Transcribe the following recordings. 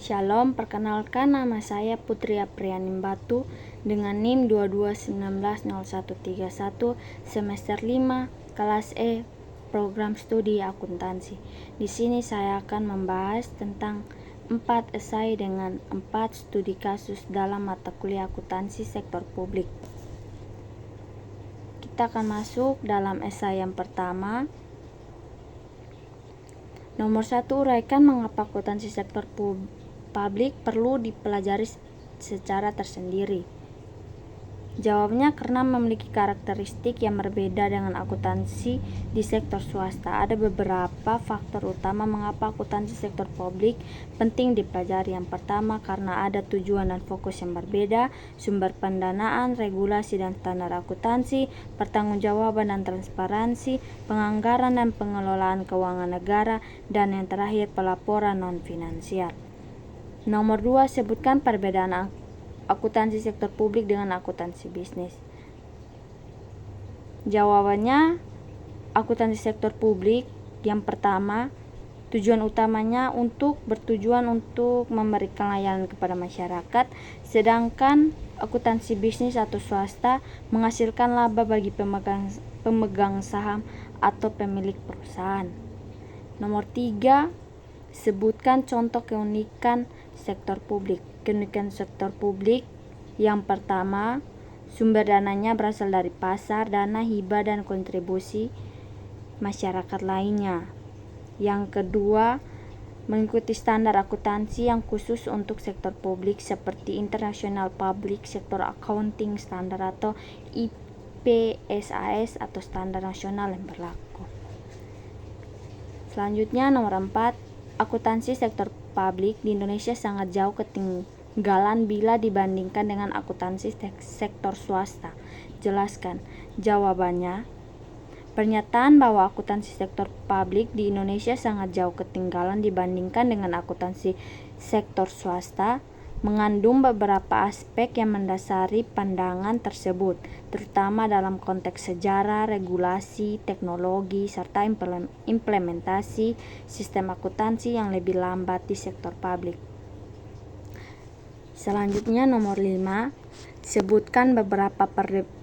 Shalom, perkenalkan nama saya Putri Apriani Batu dengan NIM 22190131 semester 5 kelas E program studi akuntansi. Di sini saya akan membahas tentang 4 esai dengan 4 studi kasus dalam mata kuliah akuntansi sektor publik. Kita akan masuk dalam esai yang pertama. Nomor 1, uraikan mengapa akuntansi sektor publik perlu dipelajari secara tersendiri. Jawabnya karena memiliki karakteristik yang berbeda dengan akuntansi di sektor swasta. Ada beberapa faktor utama mengapa akuntansi sektor publik penting dipelajari. Yang pertama, karena ada tujuan dan fokus yang berbeda, sumber pendanaan, regulasi dan standar akuntansi, pertanggungjawaban dan transparansi, penganggaran dan pengelolaan keuangan negara, dan yang terakhir pelaporan non-finansial. Nomor 2, sebutkan perbedaan akuntansi sektor publik dengan akuntansi bisnis. Jawabannya, akuntansi sektor publik yang pertama, tujuan utamanya bertujuan untuk memberikan layanan kepada masyarakat, sedangkan akuntansi bisnis atau swasta menghasilkan laba bagi pemegang saham atau pemilik perusahaan. Nomor 3, sebutkan contoh keunikan sektor publik. Keunikan sektor publik yang pertama, sumber dananya berasal dari pasar, dana hibah dan kontribusi masyarakat lainnya. Yang kedua, mengikuti standar akuntansi yang khusus untuk sektor publik seperti International Public Sector Accounting Standard atau IPSAS atau standar nasional yang berlaku. Selanjutnya nomor 4, akuntansi sektor publik di Indonesia sangat jauh ketinggalan bila dibandingkan dengan akuntansi sektor swasta. Jelaskan. Jawabannya, pernyataan bahwa akuntansi sektor publik di Indonesia sangat jauh ketinggalan dibandingkan dengan akuntansi sektor swasta mengandung beberapa aspek yang mendasari pandangan tersebut, terutama dalam konteks sejarah, regulasi, teknologi, serta implementasi sistem akuntansi yang lebih lambat di sektor publik. Selanjutnya nomor 5, sebutkan beberapa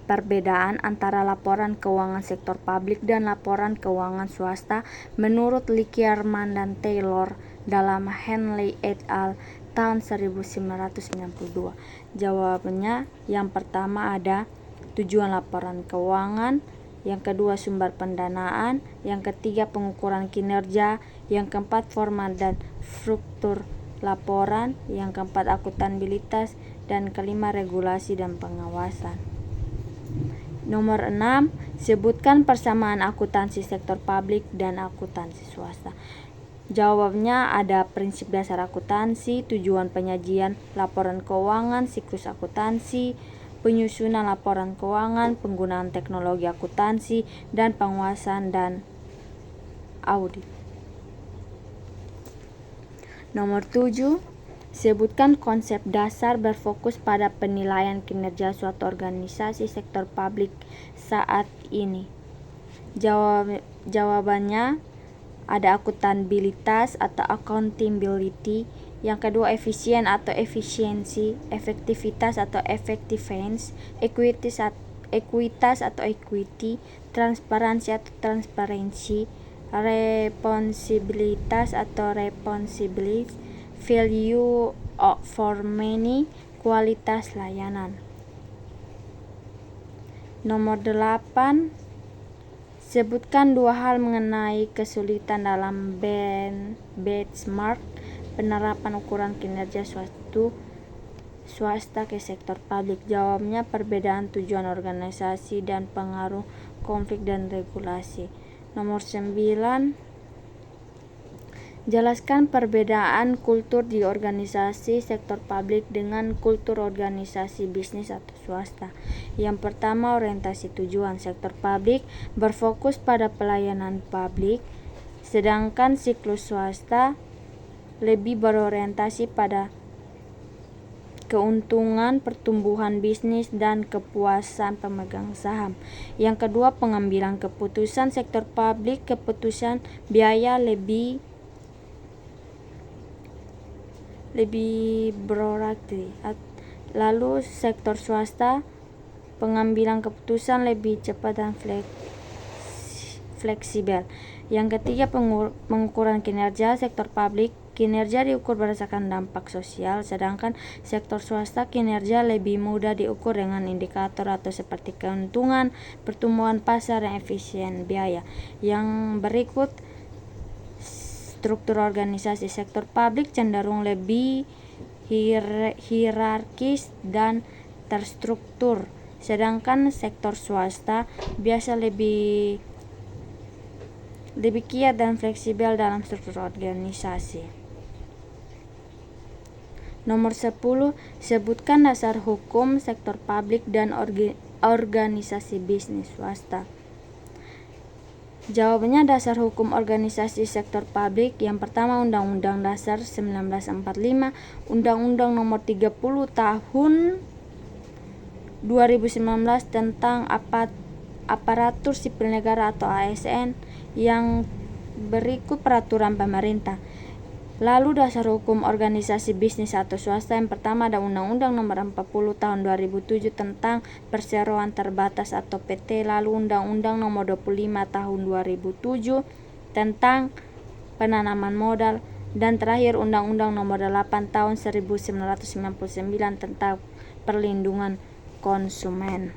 perbedaan antara laporan keuangan sektor publik dan laporan keuangan swasta menurut Likierman dan Taylor dalam Henley et al. Tahun 1992. Jawabannya, yang pertama ada tujuan laporan keuangan, yang kedua sumber pendanaan, yang ketiga pengukuran kinerja, yang keempat format dan struktur laporan, yang keempat akuntabilitas, dan kelima regulasi dan pengawasan. Nomor 6, sebutkan persamaan akuntansi sektor publik dan akuntansi swasta. Jawabnya ada prinsip dasar akuntansi, tujuan penyajian laporan keuangan, siklus akuntansi, penyusunan laporan keuangan, penggunaan teknologi akuntansi, dan pengawasan dan audit. Nomor 7, sebutkan konsep dasar berfokus pada penilaian kinerja suatu organisasi sektor publik saat ini. Jawabannya ada akuntabilitas atau accountability, yang kedua efisien atau efisiensi, efektivitas atau effectiveness, ekuitas atau equity, transparansi atau transparency, responsibilitas atau responsibility, value for money, kualitas layanan. Nomor 8, sebutkan 2 hal mengenai kesulitan dalam benchmark penerapan ukuran kinerja swasta ke sektor publik. Jawabnya perbedaan tujuan organisasi dan pengaruh konflik dan regulasi. Nomor 9, jelaskan perbedaan kultur di organisasi sektor publik dengan kultur organisasi bisnis atau swasta. Yang pertama, orientasi tujuan. Sektor publik berfokus pada pelayanan publik, sedangkan siklus swasta lebih berorientasi pada keuntungan, pertumbuhan bisnis, dan kepuasan pemegang saham. Yang kedua, pengambilan keputusan. Sektor publik keputusan biaya lebih lebih berorasi. Lalu sektor swasta, pengambilan keputusan lebih cepat dan fleksibel. Yang ketiga, pengukuran kinerja. Sektor publik, kinerja diukur berdasarkan dampak sosial, sedangkan sektor swasta kinerja lebih mudah diukur dengan indikator atau seperti keuntungan, pertumbuhan pasar, dan efisien biaya. Yang berikut struktur organisasi. Sektor publik cenderung lebih hierarkis dan terstruktur, sedangkan sektor swasta biasa lebih kiat dan fleksibel dalam struktur organisasi. Nomor 10, sebutkan dasar hukum sektor publik dan organisasi bisnis swasta. Jawabannya, dasar hukum organisasi sektor publik yang pertama Undang-Undang Dasar 1945, Undang-Undang Nomor 30 Tahun 2019 tentang Aparatur Sipil Negara atau ASN. Yang berikut peraturan pemerintah. Lalu dasar hukum organisasi bisnis atau swasta yang pertama ada Undang-Undang Nomor 40 Tahun 2007 tentang perseroan terbatas atau PT, lalu Undang-Undang Nomor 25 Tahun 2007 tentang penanaman modal, dan terakhir Undang-Undang Nomor 8 Tahun 1999 tentang perlindungan konsumen.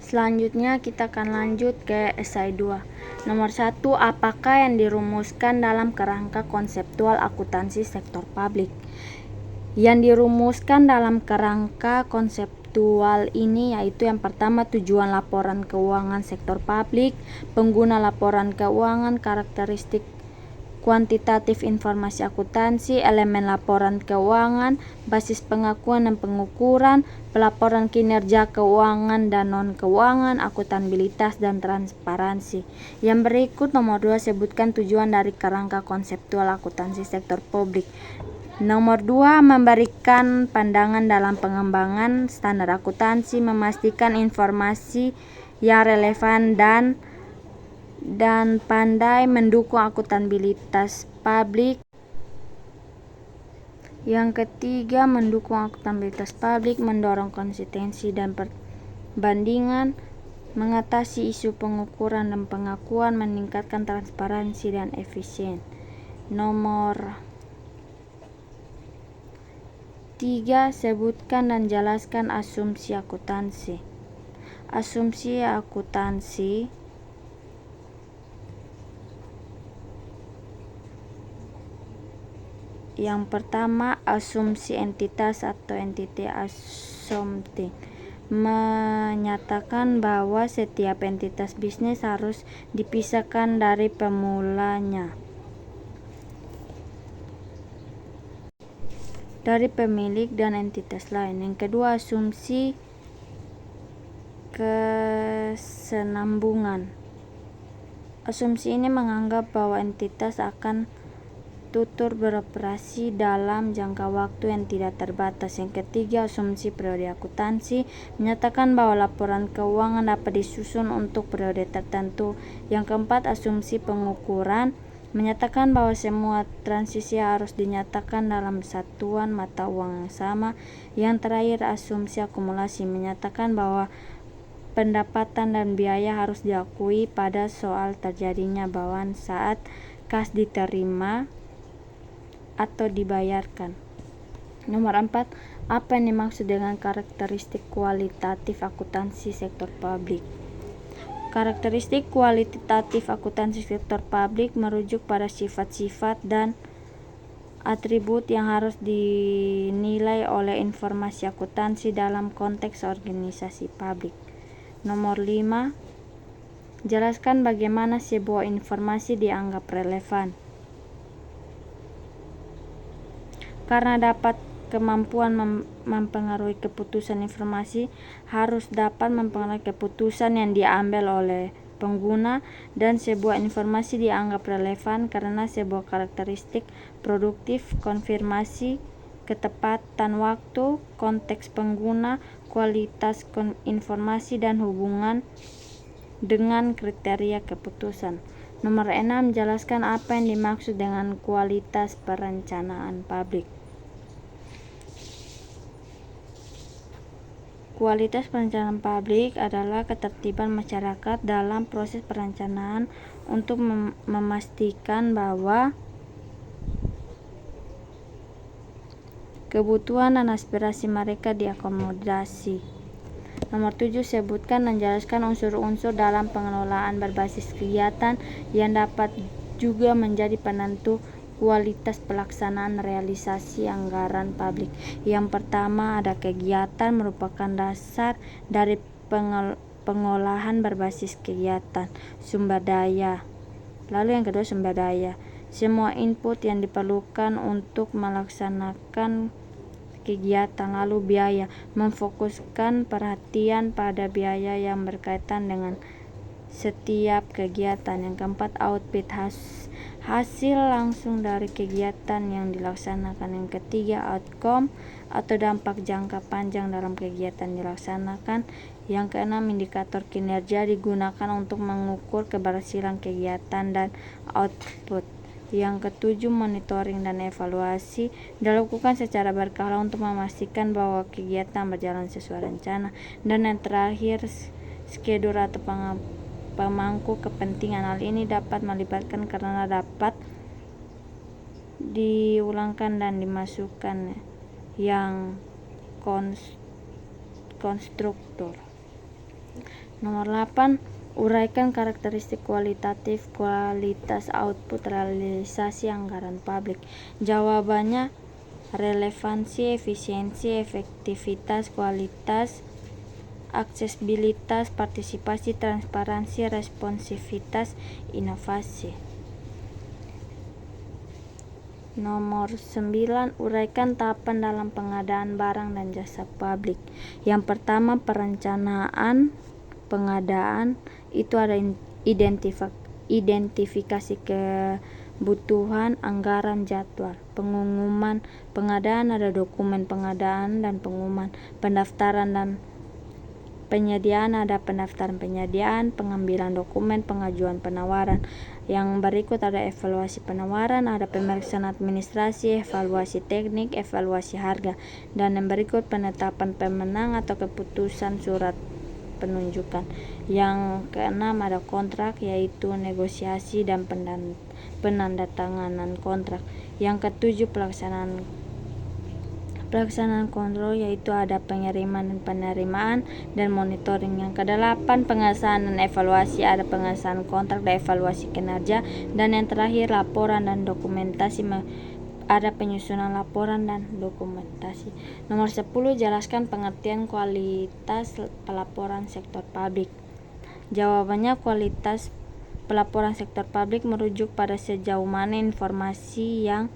Selanjutnya kita akan lanjut ke esai 2. Nomor 1, apakah yang dirumuskan dalam kerangka konseptual akuntansi sektor publik? Yang dirumuskan dalam kerangka konseptual ini yaitu yang pertama, tujuan laporan keuangan sektor publik, pengguna laporan keuangan, karakteristik kuantitatif informasi akuntansi, elemen laporan keuangan, basis pengakuan dan pengukuran, pelaporan kinerja keuangan dan non-keuangan, akuntabilitas dan transparansi. Yang berikut nomor 2, sebutkan tujuan dari kerangka konseptual akuntansi sektor publik. Nomor 2, memberikan pandangan dalam pengembangan standar akuntansi, memastikan informasi yang relevan dan pandai mendukung akuntabilitas publik. Yang ketiga, mendukung akuntabilitas publik, mendorong konsistensi dan perbandingan, mengatasi isu pengukuran dan pengakuan, meningkatkan transparansi dan efisien. Nomor 3, sebutkan dan jelaskan asumsi akuntansi. Asumsi akuntansi yang pertama, asumsi entitas atau entity assumption menyatakan bahwa setiap entitas bisnis harus dipisahkan dari pemulanya, dari pemilik dan entitas lain. Yang kedua, asumsi kesenambungan. Asumsi ini menganggap bahwa entitas akan tutur beroperasi dalam jangka waktu yang tidak terbatas. Yang ketiga, asumsi periode akuntansi menyatakan bahwa laporan keuangan dapat disusun untuk periode tertentu. Yang keempat, asumsi pengukuran menyatakan bahwa semua transisi harus dinyatakan dalam satuan mata uang yang sama. Yang terakhir, asumsi akumulasi menyatakan bahwa pendapatan dan biaya harus diakui pada soal terjadinya bawaan saat kas diterima atau dibayarkan. Nomor 4, apa yang dimaksud dengan karakteristik kualitatif akuntansi sektor publik? Karakteristik kualitatif akuntansi sektor publik merujuk pada sifat-sifat dan atribut yang harus dinilai oleh informasi akuntansi dalam konteks organisasi publik. Nomor 5, jelaskan bagaimana sebuah informasi dianggap relevan. Karena dapat kemampuan mempengaruhi keputusan, informasi harus dapat mempengaruhi keputusan yang diambil oleh pengguna, dan sebuah informasi dianggap relevan karena sebuah karakteristik produktif, konfirmasi, ketepatan waktu, konteks pengguna, kualitas informasi, dan hubungan dengan kriteria keputusan. Nomor 6, jelaskan apa yang dimaksud dengan kualitas perencanaan publik. Kualitas perencanaan publik adalah ketertiban masyarakat dalam proses perencanaan untuk memastikan bahwa kebutuhan dan aspirasi mereka diakomodasi. Nomor 7, sebutkan dan jelaskan unsur-unsur dalam pengelolaan berbasis kegiatan yang dapat juga menjadi penentu kualitas pelaksanaan realisasi anggaran publik. Yang pertama, ada kegiatan merupakan dasar dari pengolahan berbasis kegiatan. Sumber daya. Lalu yang kedua, sumber daya. Semua input yang diperlukan untuk melaksanakan kegiatan. Lalu biaya, memfokuskan perhatian pada biaya yang berkaitan dengan setiap kegiatan. Yang keempat, output, hasil langsung dari kegiatan yang dilaksanakan. Yang ketiga, outcome atau dampak jangka panjang dalam kegiatan dilaksanakan. Yang keenam, indikator kinerja digunakan untuk mengukur keberhasilan kegiatan dan output. Yang ketujuh, monitoring dan evaluasi dilakukan secara berkala untuk memastikan bahwa kegiatan berjalan sesuai rencana. Dan yang terakhir, skedul atau pemangku kepentingan. Hal ini dapat melibatkan karena dapat diulangkan dan dimasukkan yang konstruktor. Nomor 8, uraikan karakteristik kualitatif kualitas output realisasi anggaran publik. Jawabannya, relevansi, efisiensi, efektivitas, kualitas, aksesibilitas, partisipasi, transparansi, responsivitas, inovasi. Nomor 9, uraikan tahapan dalam pengadaan barang dan jasa publik. Yang pertama, perencanaan pengadaan, itu ada identifikasi kebutuhan, anggaran, jadwal. Pengumuman pengadaan, ada dokumen pengadaan dan pengumuman. Pendaftaran dan penyediaan, ada pendaftaran penyediaan, pengambilan dokumen, pengajuan penawaran. Yang berikut ada evaluasi penawaran, ada pemeriksaan administrasi, evaluasi teknik, evaluasi harga. Dan yang berikut penetapan pemenang atau keputusan surat penunjukan. Yang keenam, ada kontrak, yaitu negosiasi dan penandatanganan kontrak. Yang ketujuh, pelaksanaan kontrol, yaitu ada pengiriman dan penerimaan dan monitoring. Yang kedelapan, pengesahan dan evaluasi, ada pengesahan kontrak dan evaluasi kinerja. Dan yang terakhir, laporan dan dokumentasi, ada penyusunan laporan dan dokumentasi. Nomor 10, jelaskan pengertian kualitas pelaporan sektor publik. Jawabannya, kualitas pelaporan sektor publik merujuk pada sejauh mana informasi yang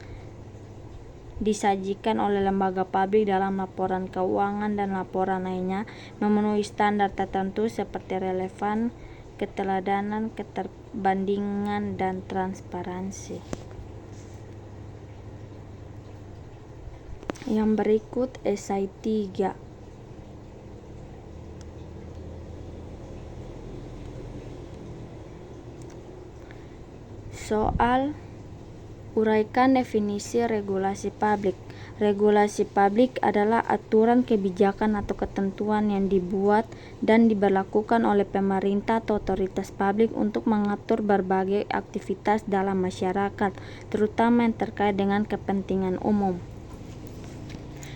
disajikan oleh lembaga publik dalam laporan keuangan dan laporan lainnya memenuhi standar tertentu seperti relevan, keteladanan, keterbandingan, dan transparansi. Yang berikut esai 3. Soal, uraikan definisi regulasi publik. Regulasi publik adalah aturan kebijakan atau ketentuan yang dibuat dan diberlakukan oleh pemerintah atau otoritas publik untuk mengatur berbagai aktivitas dalam masyarakat, terutama yang terkait dengan kepentingan umum.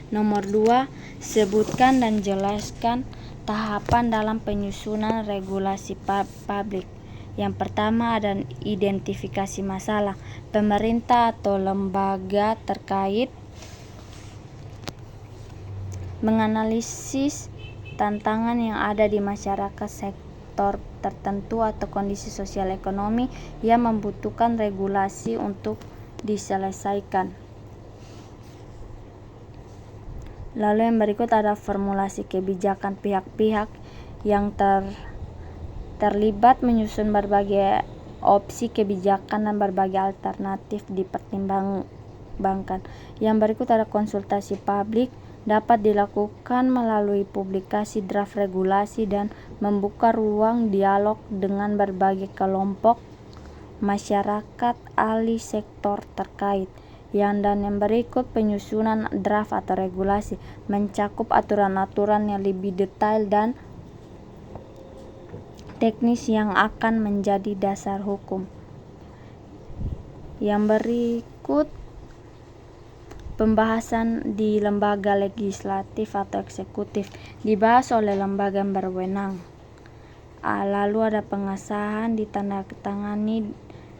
Nomor 2, sebutkan dan jelaskan tahapan dalam penyusunan regulasi publik. Yang pertama, ada identifikasi masalah. Pemerintah atau lembaga terkait menganalisis tantangan yang ada di masyarakat, sektor tertentu atau kondisi sosial ekonomi yang membutuhkan regulasi untuk diselesaikan. Lalu yang berikut ada formulasi kebijakan. Pihak-pihak yang terlibat menyusun berbagai opsi kebijakan dan berbagai alternatif dipertimbangkan. Yang berikut ada konsultasi publik, dapat dilakukan melalui publikasi draft regulasi dan membuka ruang dialog dengan berbagai kelompok masyarakat, ahli sektor terkait. Dan yang berikut penyusunan draft atau regulasi mencakup aturan-aturan yang lebih detail dan teknis yang akan menjadi dasar hukum. Yang berikut pembahasan di lembaga legislatif atau eksekutif dibahas oleh lembaga yang berwenang. Lalu ada pengesahan ditandatangani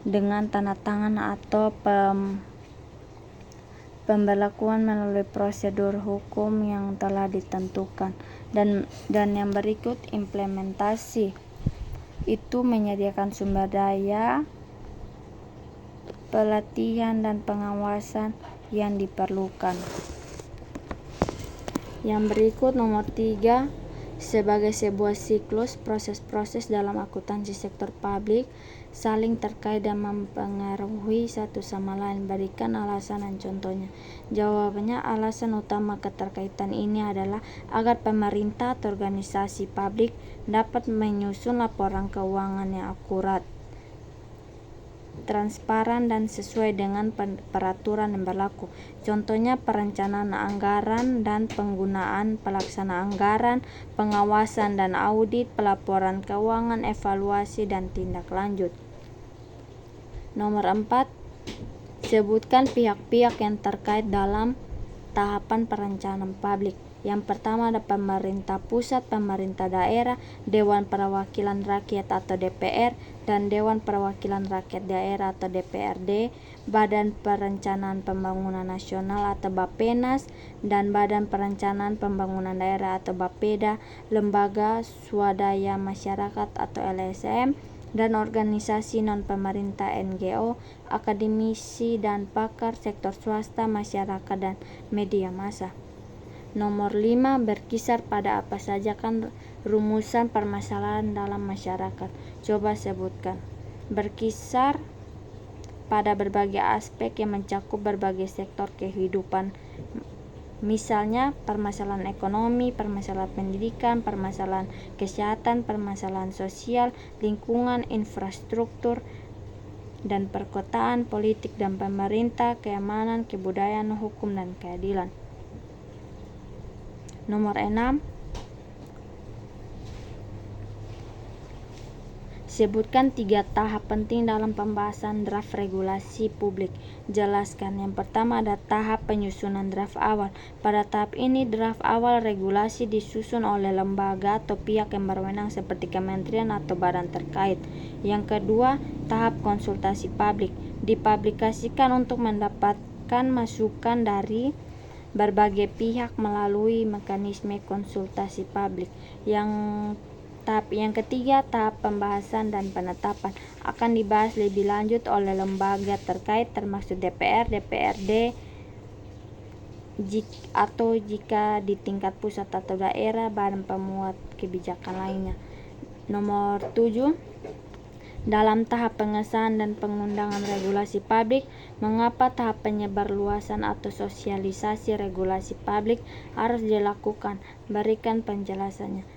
dengan tanda tangan atau pemberlakuan melalui prosedur hukum yang telah ditentukan. Dan yang berikut implementasi, itu menyediakan sumber daya, pelatihan dan pengawasan yang diperlukan. Yang berikut nomor 3, sebagai sebuah siklus proses-proses dalam akuntansi sektor publik saling terkait dan mempengaruhi satu sama lain. Berikan alasan dan contohnya. Jawabannya, alasan utama keterkaitan ini adalah agar pemerintah atau organisasi publik dapat menyusun laporan keuangan yang akurat, transparan dan sesuai dengan peraturan yang berlaku. Contohnya perencanaan anggaran dan penggunaan, pelaksanaan anggaran, pengawasan dan audit, pelaporan keuangan, evaluasi dan tindak lanjut. Nomor 4, sebutkan pihak-pihak yang terkait dalam tahapan perencanaan publik. Yang pertama ada pemerintah pusat, pemerintah daerah, Dewan Perwakilan Rakyat atau DPR, dan Dewan Perwakilan Rakyat Daerah atau DPRD, Badan Perencanaan Pembangunan Nasional atau Bappenas, dan Badan Perencanaan Pembangunan Daerah atau Bapeda, lembaga swadaya masyarakat atau LSM, dan organisasi non-pemerintah NGO, akademisi dan pakar sektor swasta, masyarakat, dan media massa. Nomor 5, berkisar pada apa saja kan rumusan permasalahan dalam masyarakat. Coba sebutkan. Berkisar pada berbagai aspek yang mencakup berbagai sektor kehidupan. Misalnya permasalahan ekonomi, permasalahan pendidikan, permasalahan kesehatan, permasalahan sosial, lingkungan, infrastruktur, dan perkotaan, politik dan pemerintah, keamanan, kebudayaan, hukum, dan keadilan. Nomor 6, sebutkan 3 tahap penting dalam pembahasan draft regulasi publik. Jelaskan. Yang pertama ada tahap penyusunan draft awal. Pada tahap ini draft awal regulasi disusun oleh lembaga atau pihak yang berwenang seperti kementerian atau badan terkait. Yang kedua, tahap konsultasi publik. Dipublikasikan untuk mendapatkan masukan dari berbagai pihak melalui mekanisme konsultasi publik. Yang ketiga, tahap pembahasan dan penetapan akan dibahas lebih lanjut oleh lembaga terkait termasuk DPR, DPRD, atau jika di tingkat pusat atau daerah, badan pemuat kebijakan lainnya. Nomor 7, dalam tahap pengesahan dan pengundangan regulasi publik, mengapa tahap penyebarluasan atau sosialisasi regulasi publik harus dilakukan? Berikan penjelasannya.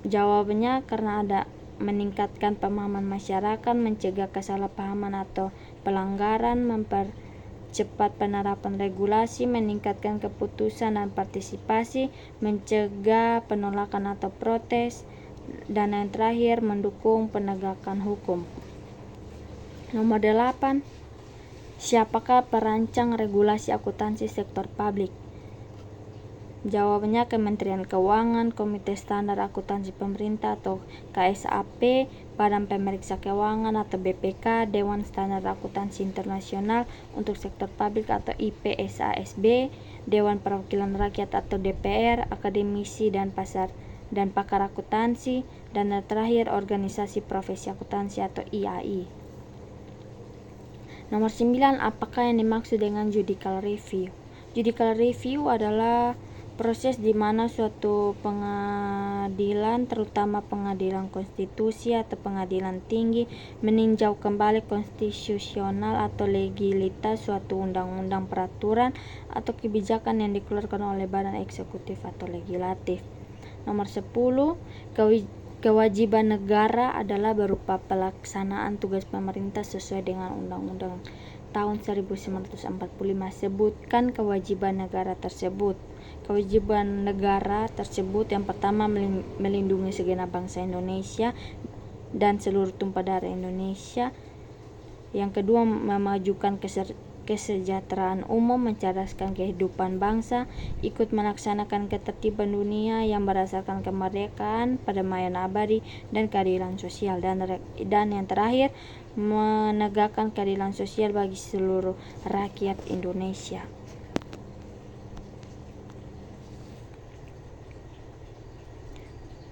Jawabannya karena ada meningkatkan pemahaman masyarakat, mencegah kesalahpahaman atau pelanggaran, mempercepat penerapan regulasi, meningkatkan keputusan dan partisipasi, mencegah penolakan atau protes, dan yang terakhir mendukung penegakan hukum. Nomor 8, siapakah perancang regulasi akuntansi sektor publik? Jawabannya Kementerian Keuangan, Komite Standar Akuntansi Pemerintah atau KSAP, Badan Pemeriksa Keuangan atau BPK, Dewan Standar Akuntansi Internasional untuk Sektor Publik atau IPSASB, Dewan Perwakilan Rakyat atau DPR, akademisi dan pakar akuntansi, dan yang terakhir organisasi profesi akuntansi atau IAI. Nomor 9, apakah yang dimaksud dengan judicial review? Judicial review adalah proses di mana suatu pengadilan, terutama pengadilan konstitusi atau pengadilan tinggi, meninjau kembali konstitusional atau legalitas suatu undang-undang, peraturan, atau kebijakan yang dikeluarkan oleh badan eksekutif atau legislatif. Nomor 10, Kewajiban negara adalah berupa pelaksanaan tugas pemerintah sesuai dengan Undang-Undang tahun 1945. Sebutkan kewajiban negara tersebut. Kewajiban negara tersebut yang pertama melindungi segenap bangsa Indonesia dan seluruh tumpah darah Indonesia. Yang kedua, memajukan kesejahteraan umum, mencerdaskan kehidupan bangsa, ikut melaksanakan ketertiban dunia yang berdasarkan kemerdekaan, perdamaian abadi, dan keadilan sosial. Dan yang terakhir, menegakkan keadilan sosial bagi seluruh rakyat Indonesia.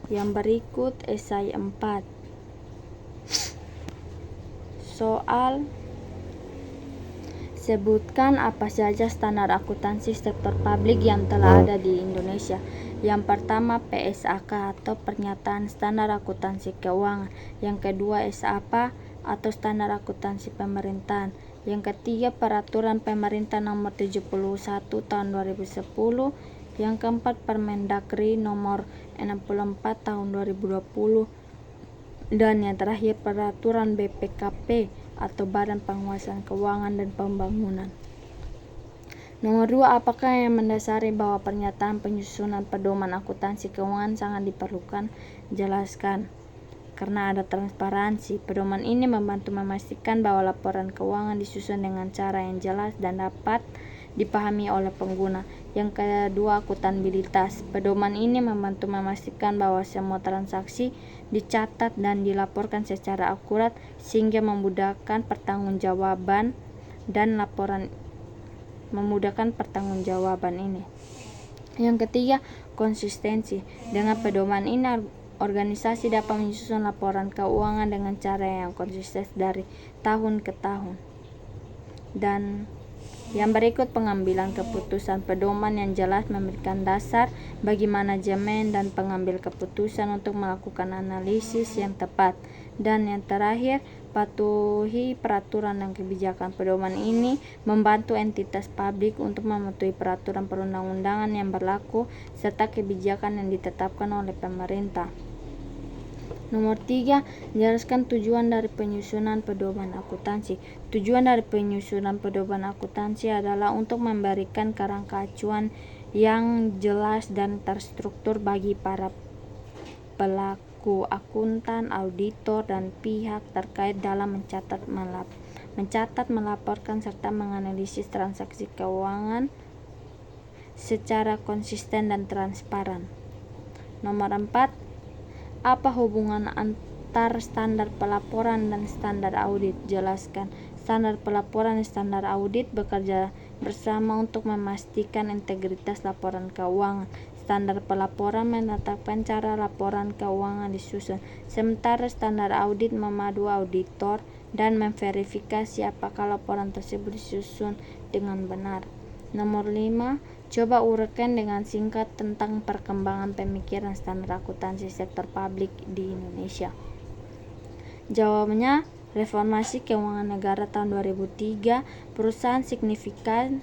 Yang berikut esai 4. Soal: sebutkan apa saja standar akuntansi sektor publik yang telah ada di Indonesia. Yang pertama, PSAK atau Pernyataan Standar Akuntansi Keuangan. Yang kedua, SAP atau Standar Akuntansi Pemerintahan. Yang ketiga, Peraturan Pemerintah Nomor 71 Tahun 2010. Yang keempat, Permendagri Nomor 64 Tahun 2020. Dan yang terakhir, Peraturan BPKP atau Badan Penguasaan Keuangan dan Pembangunan. Nomor 2, apakah yang mendasari bahwa pernyataan penyusunan pedoman akuntansi keuangan sangat diperlukan? Jelaskan. Karena ada transparansi, pedoman ini membantu memastikan bahwa laporan keuangan disusun dengan cara yang jelas dan dapat dipahami oleh pengguna. Yang kedua, akuntabilitas. Pedoman ini membantu memastikan bahwa semua transaksi dicatat dan dilaporkan secara akurat sehingga memudahkan pertanggungjawaban ini. Yang ketiga, konsistensi. Dengan pedoman ini, organisasi dapat menyusun laporan keuangan dengan cara yang konsisten dari tahun ke tahun. Dan yang berikut, pengambilan keputusan. Pedoman yang jelas memberikan dasar bagi manajemen dan pengambil keputusan untuk melakukan analisis yang tepat. Dan yang terakhir, patuhi peraturan dan kebijakan. Pedoman ini membantu entitas publik untuk mematuhi peraturan perundang-undangan yang berlaku serta kebijakan yang ditetapkan oleh pemerintah. Nomor 3, jelaskan tujuan dari penyusunan pedoman akuntansi. Tujuan dari penyusunan pedoman akuntansi adalah untuk memberikan kerangka acuan yang jelas dan terstruktur bagi para pelaku akuntan, auditor, dan pihak terkait dalam mencatat, melaporkan, serta menganalisis transaksi keuangan secara konsisten dan transparan. Nomor 4, apa hubungan antar standar pelaporan dan standar audit? Jelaskan. Standar pelaporan dan standar audit bekerja bersama untuk memastikan integritas laporan keuangan. Standar pelaporan menetapkan cara laporan keuangan disusun, sementara standar audit memadu auditor dan memverifikasi apakah laporan tersebut disusun dengan benar. Nomor 5, coba uraikan dengan singkat tentang perkembangan pemikiran standar akuntansi sektor publik di Indonesia. Jawabannya, reformasi keuangan negara tahun 2003 perubahan signifikan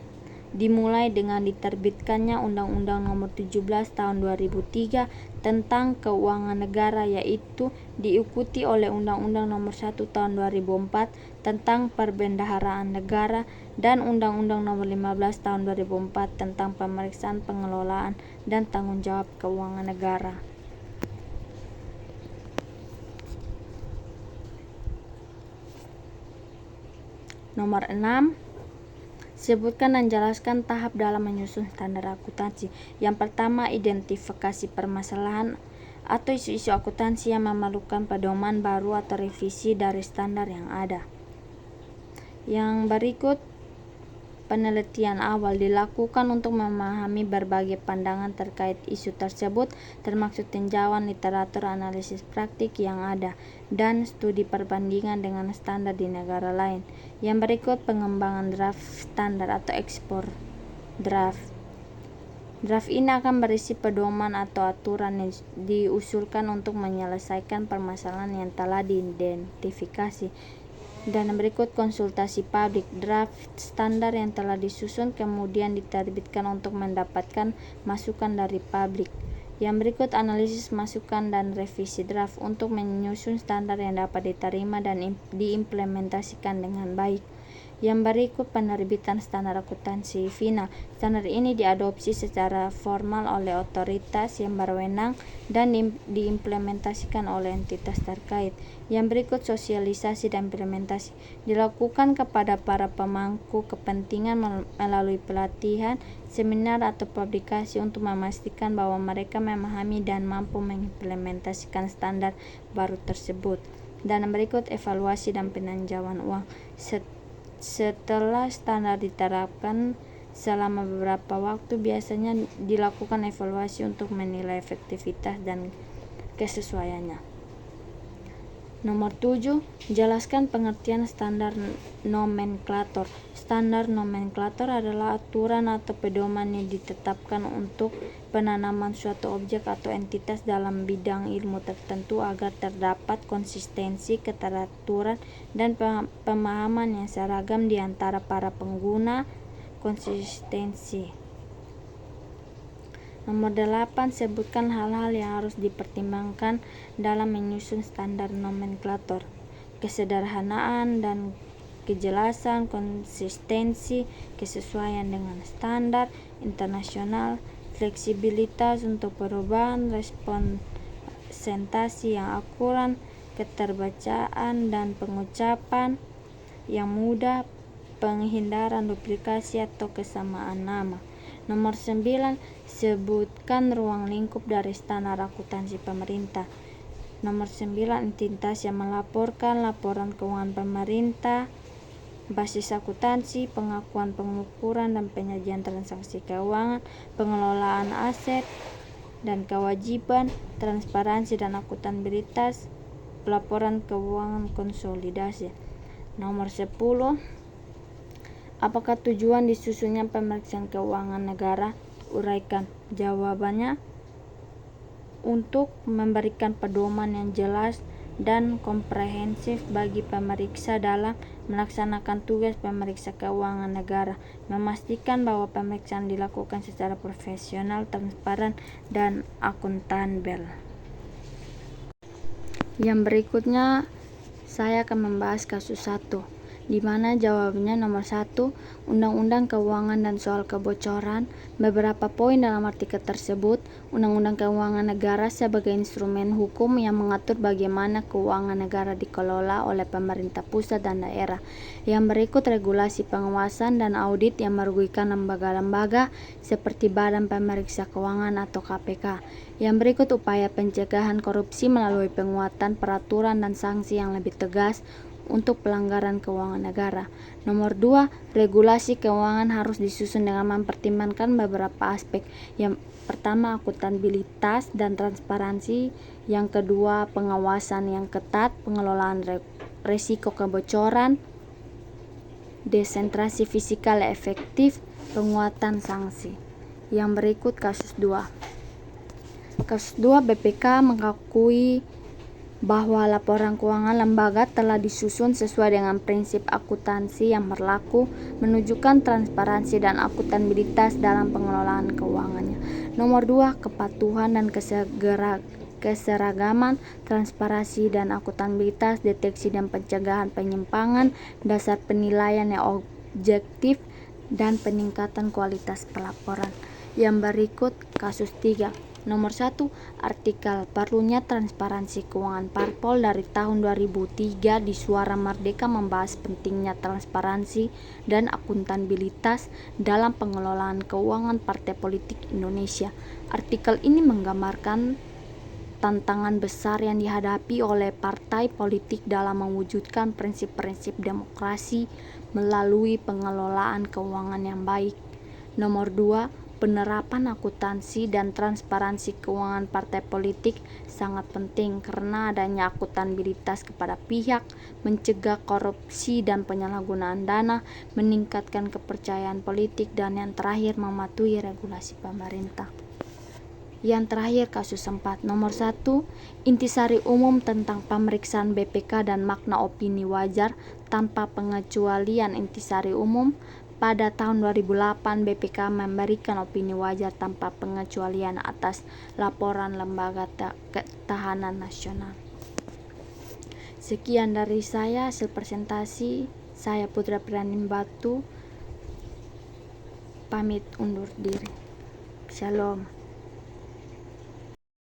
dimulai dengan diterbitkannya Undang-Undang Nomor 17 Tahun 2003 tentang keuangan negara, yaitu diikuti oleh Undang-Undang Nomor 1 Tahun 2004 tentang perbendaharaan negara dan Undang-Undang Nomor 15 Tahun 2004 tentang pemeriksaan pengelolaan dan tanggung jawab keuangan negara. Nomor 6, sebutkan dan jelaskan tahap dalam menyusun standar akuntansi. Yang pertama, identifikasi permasalahan atau isu-isu akuntansi yang memerlukan pedoman baru atau revisi dari standar yang ada. Yang berikut, penelitian awal dilakukan untuk memahami berbagai pandangan terkait isu tersebut, termasuk tinjauan literatur analisis praktik yang ada dan studi perbandingan dengan standar di negara lain. Yang berikut, pengembangan draft standar atau ekspor draft. Draft ini akan berisi pedoman atau aturan yang diusulkan untuk menyelesaikan permasalahan yang telah diidentifikasi. Dan yang berikut, konsultasi publik. Draft standar yang telah disusun kemudian diterbitkan untuk mendapatkan masukan dari publik. Yang berikut analisis masukan dan revisi draft untuk menyusun standar yang dapat diterima dan diimplementasikan dengan baik. Yang berikut penerbitan standar akuntansi final. Standar ini diadopsi secara formal oleh otoritas yang berwenang dan diimplementasikan oleh entitas terkait. Yang berikut sosialisasi dan implementasi dilakukan kepada para pemangku kepentingan melalui pelatihan, seminar atau publikasi untuk memastikan bahwa mereka memahami dan mampu mengimplementasikan standar baru tersebut. Dan berikut evaluasi dan peninjauan ulang. Setelah standar diterapkan selama beberapa waktu, biasanya dilakukan evaluasi untuk menilai efektivitas dan kesesuaiannya. Nomor 7, jelaskan pengertian standar nomenklatur. Standar nomenklatur adalah aturan atau pedoman yang ditetapkan untuk penanaman suatu objek atau entitas dalam bidang ilmu tertentu agar terdapat konsistensi, keteraturan, dan pemahaman yang seragam di antara para pengguna. Konsistensi. Nomor 8, sebutkan hal-hal yang harus dipertimbangkan dalam menyusun standar nomenklatur. Kesederhanaan dan kejelasan, konsistensi, kesesuaian dengan standar internasional, fleksibilitas untuk perubahan, respon presentasi yang akurat, keterbacaan dan pengucapan yang mudah, penghindaran duplikasi atau kesamaan nama. Nomor 9, sebutkan ruang lingkup dari standar akuntansi pemerintah. Nomor 9, entitas yang melaporkan laporan keuangan pemerintah, basis akuntansi, pengakuan pengukuran dan penyajian transaksi keuangan, pengelolaan aset dan kewajiban, transparansi dan akuntabilitas, pelaporan keuangan konsolidasi. Nomor 10, apakah tujuan disusunnya pemeriksaan keuangan negara? Uraikan. Jawabannya, untuk memberikan pedoman yang jelas dan komprehensif bagi pemeriksa dalam melaksanakan tugas pemeriksa keuangan negara, memastikan bahwa pemeriksaan dilakukan secara profesional, transparan, dan akuntabel. Yang berikutnya saya akan membahas kasus 1, di mana jawabannya nomor 1, Undang-Undang Keuangan dan soal kebocoran. Beberapa poin dalam artikel tersebut, Undang-Undang Keuangan Negara sebagai instrumen hukum yang mengatur bagaimana keuangan negara dikelola oleh pemerintah pusat dan daerah. Yang berikut regulasi pengawasan dan audit yang merugikan lembaga-lembaga seperti Badan Pemeriksa Keuangan atau KPK. Yang berikut upaya pencegahan korupsi melalui penguatan peraturan dan sanksi yang lebih tegas untuk pelanggaran keuangan negara. Nomor 2, regulasi keuangan harus disusun dengan mempertimbangkan beberapa aspek. Yang pertama, akuntabilitas dan transparansi. Yang kedua, pengawasan yang ketat, pengelolaan resiko kebocoran, desentrasi fiskal efektif, penguatan sanksi. Yang berikut kasus 2. Kasus 2, BPK mengakui bahwa laporan keuangan lembaga telah disusun sesuai dengan prinsip akuntansi yang berlaku, menunjukkan transparansi dan akuntabilitas dalam pengelolaan keuangannya. Nomor 2, kepatuhan dan keseragaman, transparansi dan akuntabilitas, deteksi dan pencegahan penyimpangan, dasar penilaian yang objektif, dan peningkatan kualitas pelaporan. Yang berikut kasus 3. Nomor 1, artikel perlunya transparansi keuangan parpol dari tahun 2003 di Suara Merdeka membahas pentingnya transparansi dan akuntabilitas dalam pengelolaan keuangan partai politik Indonesia. Artikel ini menggambarkan tantangan besar yang dihadapi oleh partai politik dalam mewujudkan prinsip-prinsip demokrasi melalui pengelolaan keuangan yang baik. Nomor 2, penerapan akuntansi dan transparansi keuangan partai politik sangat penting karena adanya akuntabilitas kepada pihak, mencegah korupsi dan penyalahgunaan dana, meningkatkan kepercayaan politik, dan yang terakhir mematuhi regulasi pemerintah. Yang terakhir kasus 4. Nomor 1, intisari umum tentang pemeriksaan BPK dan makna opini wajar tanpa pengecualian. Intisari umum, pada tahun 2008 BPK memberikan opini wajar tanpa pengecualian atas laporan Lembaga Ketahanan Nasional. Sekian dari saya hasil presentasi. Saya Putra Pranin Batu pamit undur diri. Shalom.